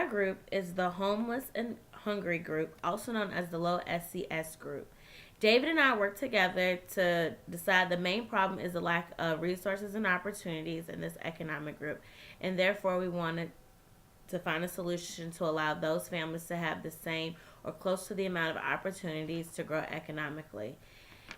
our group is the homeless and hungry group, also known as the low SCS group. David and I worked together to decide the main problem is the lack of resources and opportunities in this economic group, and therefore we wanted to find a solution to allow those families to have the same or close to the amount of opportunities to grow economically.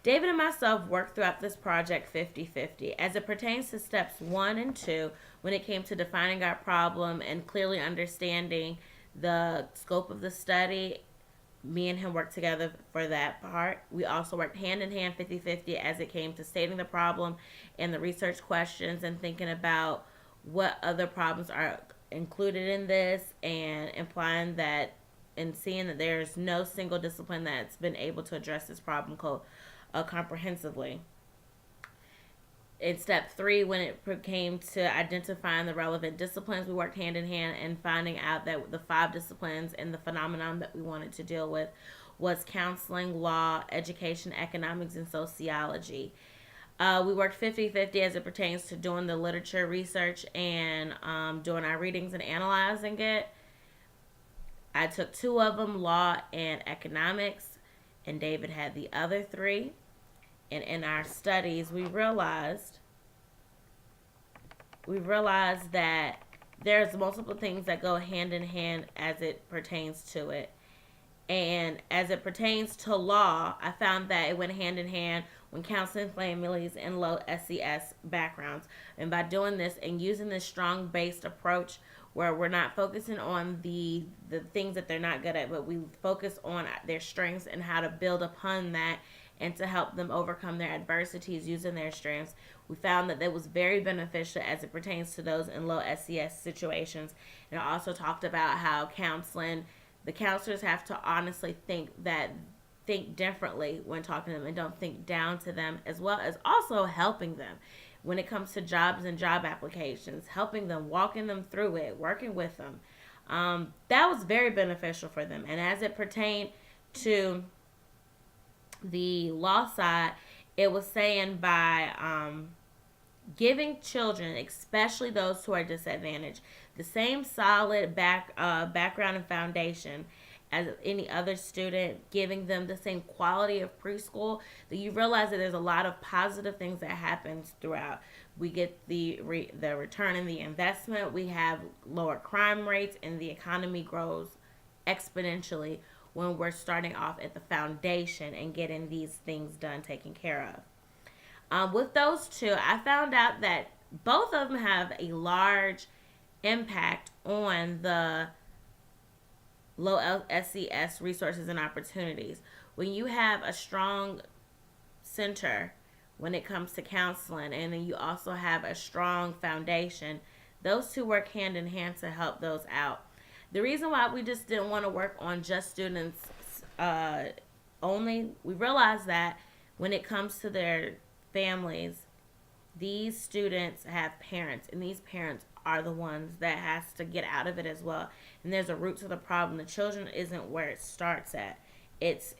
David and myself worked throughout this project 50-50 as it pertains to steps 1 and 2 when it came to defining our problem and clearly understanding the scope of the study. Me and him worked together for that part. We also worked hand in hand 50-50 as it came to stating the problem and the research questions and thinking about what other problems are included in this and implying that and seeing that there's no single discipline that's been able to address this problem comprehensively. In step 3, when it came to identifying the relevant disciplines, we worked hand in hand and finding out that the 5 disciplines and the phenomenon that we wanted to deal with was counseling, law, education, economics, and sociology. We worked 50-50 as it pertains to doing the literature research and doing our readings and analyzing it. I took 2 of them, law and economics, and David had the other 3. And in our studies, we realized that there's multiple things that go hand in hand as it pertains to it. And as it pertains to law, I found that it went hand in hand when counseling families in low SES backgrounds. And by doing this and using this strong based approach where we're not focusing on the things that they're not good at, but we focus on their strengths and how to build upon that and to help them overcome their adversities using their strengths. We found that was very beneficial as it pertains to those in low SES situations. And I also talked about how the counselors have to honestly think differently when talking to them and don't think down to them, as well as also helping them when it comes to jobs and job applications, helping them, walking them through it, working with them. That was very beneficial for them. And as it pertained to the law side, it was saying by giving children, especially those who are disadvantaged, the same solid background and foundation as any other student, giving them the same quality of preschool, that you realize that there's a lot of positive things that happens throughout. We get the return in the investment. We have lower crime rates, and the economy grows exponentially when we're starting off at the foundation and getting these things done, taken care of. With those 2, I found out that both of them have a large impact on the low SES resources and opportunities. When you have a strong center when it comes to counseling, and then you also have a strong foundation, those 2 work hand in hand to help those out. The reason why we just didn't want to work on just students only, we realized that when it comes to their families, these students have parents, and these parents are the ones that has to get out of it as well. And there's a root to the problem. The children isn't where it starts at. It's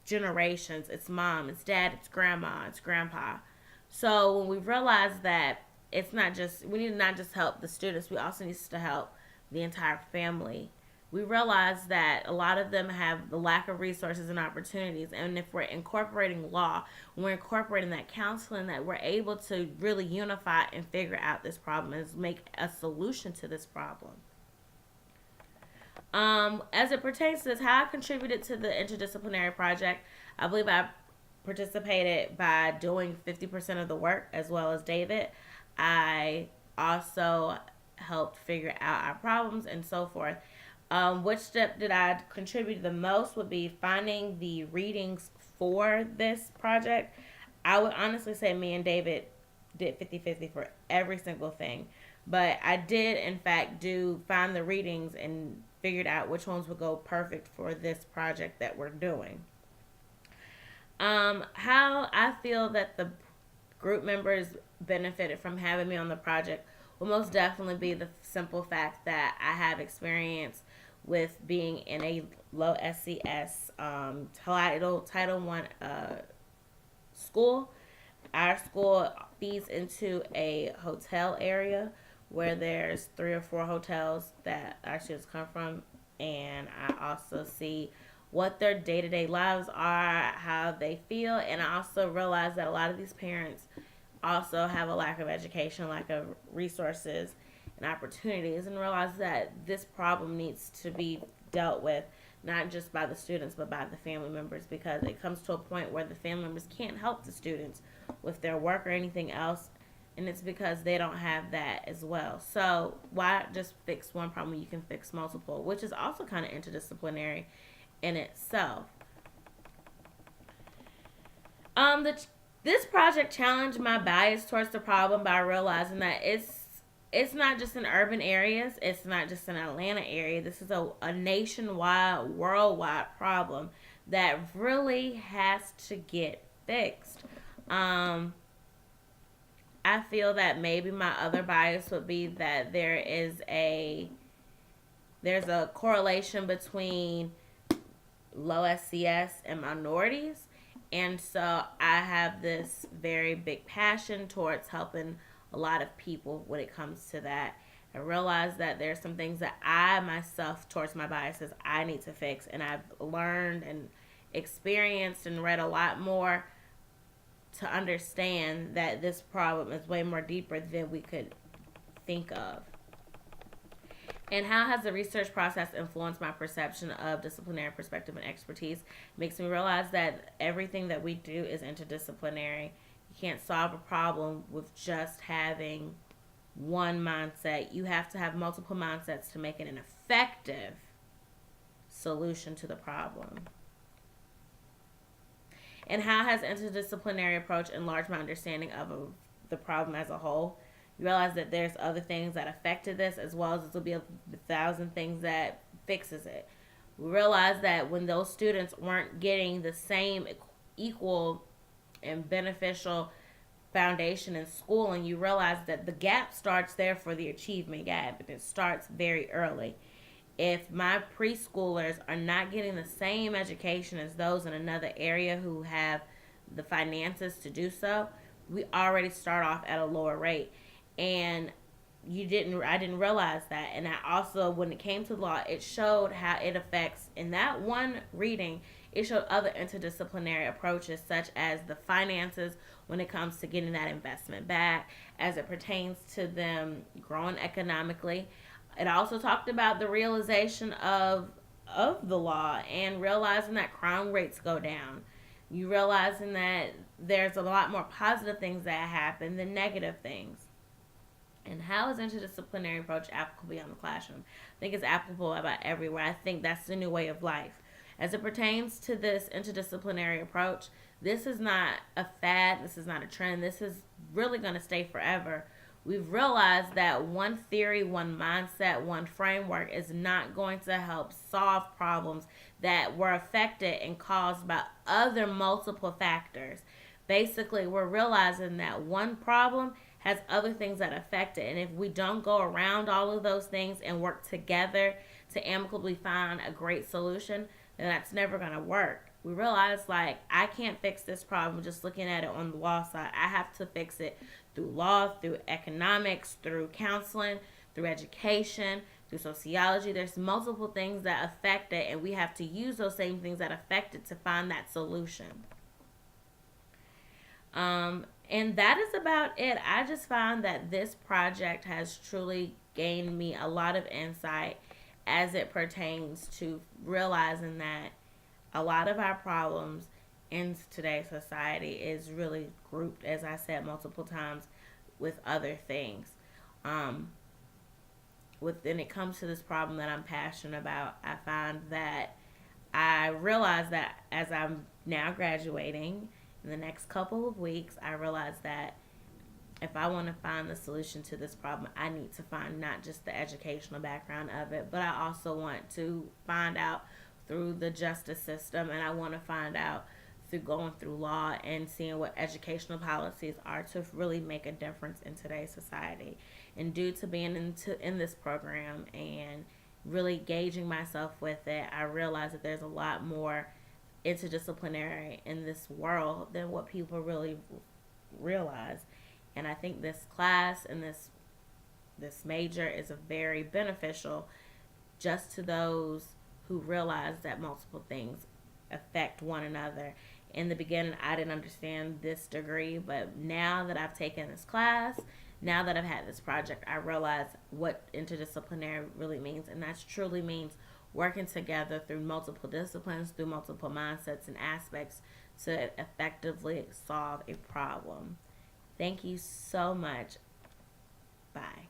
generations. It's mom, it's dad, it's grandma, it's grandpa. So when we realize that we need to not just help the students, we also need to help the entire family. We realize that a lot of them have the lack of resources and opportunities, and if we're incorporating law, when we're incorporating that counseling, that we're able to really unify and figure out this problem and make a solution to this problem. As it pertains to this, how I contributed to the interdisciplinary project, I believe I participated by doing 50% of the work as well as David. I also helped figure out our problems and so forth. Which step did I contribute the most would be finding the readings for this project. I would honestly say me and David did 50-50 for every single thing. But I did, in fact, find the readings and figured out which ones would go perfect for this project that we're doing. How I feel that the group members benefited from having me on the project will most definitely be the simple fact that I have experience with being in a low SES Title I school. Our school feeds into a hotel area where there's 3 or 4 hotels that our students come from, and I also see what their day-to-day lives are, how they feel, and I also realize that a lot of these parents also have a lack of education, lack of resources and opportunities, and realize that this problem needs to be dealt with not just by the students but by the family members, because it comes to a point where the family members can't help the students with their work or anything else, and it's because they don't have that as well. So why just fix one problem when you can fix multiple, which is also kind of interdisciplinary in itself. This project challenged my bias towards the problem by realizing that it's not just in urban areas, it's not just in Atlanta area. This is a nationwide, worldwide problem that really has to get fixed. Um, I feel that maybe my other bias would be that there's a correlation between low SCS and minorities. And so I have this very big passion towards helping a lot of people when it comes to that. I realize that there's some things that I myself, towards my biases, I need to fix. And I've learned and experienced and read a lot more to understand that this problem is way more deeper than we could think of. And how has the research process influenced my perception of disciplinary perspective and expertise? Makes me realize that everything that we do is interdisciplinary. You can't solve a problem with just having one mindset. You have to have multiple mindsets to make it an effective solution to the problem. And how has interdisciplinary approach enlarged my understanding of the problem as a whole? You realize that there's other things that affected this, as well as this will be 1,000 things that fixes it. We realize that when those students weren't getting the same equal and beneficial foundation in school, and you realize that the gap starts there for the achievement gap, and it starts very early. If my preschoolers are not getting the same education as those in another area who have the finances to do so, we already start off at a lower rate. And I didn't realize that. And I also, when it came to law, it showed how it affects, in that one reading, it showed other interdisciplinary approaches, such as the finances when it comes to getting that investment back, as it pertains to them growing economically. It also talked about the realization of the law and realizing that crime rates go down. You realizing that there's a lot more positive things that happen than negative things. And how is interdisciplinary approach applicable beyond the classroom? I think it's applicable about everywhere. I think that's the new way of life. As it pertains to this interdisciplinary approach, this is not a fad. This is not a trend. This is really going to stay forever. We've realized that one theory, one mindset, one framework is not going to help solve problems that were affected and caused by other multiple factors. Basically, we're realizing that one problem has other things that affect it. And if we don't go around all of those things and work together to amicably find a great solution, then that's never going to work. We realize, like, I can't fix this problem just looking at it on the law side. I have to fix it through law, through economics, through counseling, through education, through sociology. There's multiple things that affect it, and we have to use those same things that affect it to find that solution. And that is about it. I just found that this project has truly gained me a lot of insight as it pertains to realizing that a lot of our problems in today's society is really grouped, as I said multiple times, with other things. When it comes to this problem that I'm passionate about, I find that I realize that as I'm now graduating in the next couple of weeks, I realize that if I want to find the solution to this problem, I need to find not just the educational background of it, but I also want to find out through the justice system, and I want to find out through going through law and seeing what educational policies are to really make a difference in today's society. And due to being in this program and really gauging myself with it, I realize that there's a lot more interdisciplinary in this world than what people really realize. And I think this class and this this major is very beneficial just to those who realize that multiple things affect one another. In the beginning, I didn't understand this degree, but now that I've taken this class, now that I've had this project, I realize what interdisciplinary really means, and that truly means working together through multiple disciplines, through multiple mindsets and aspects to effectively solve a problem. Thank you so much. Bye.